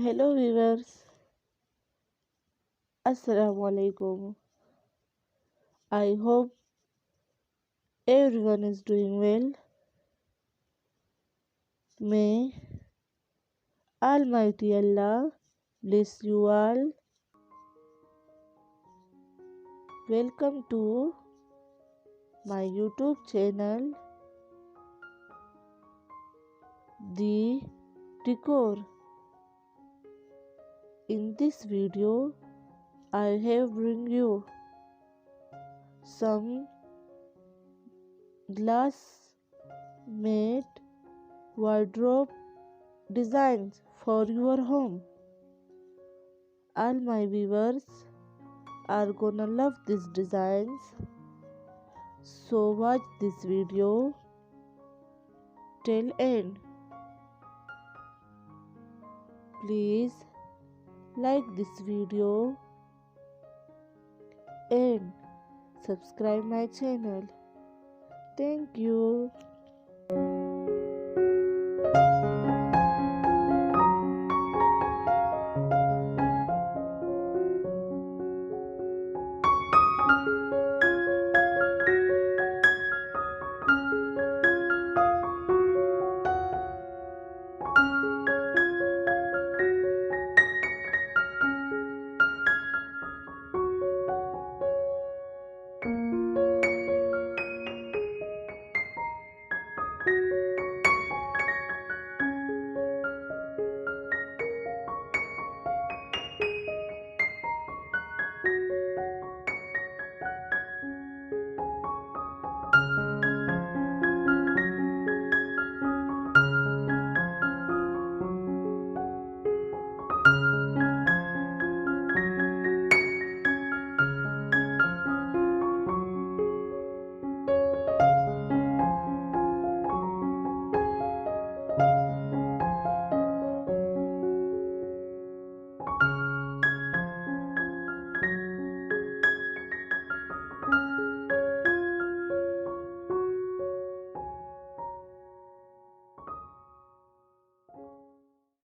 Hello viewers, Assalamu alaikum. I hope everyone is doing well. May Almighty Allah bless you all. Welcome to my YouTube channel, The Decor. In this video, I have bring you some glass made wardrobe designs for your home. All my viewers are gonna love these designs, so watch this video till end. Please like this video and subscribe my channel. Thank you.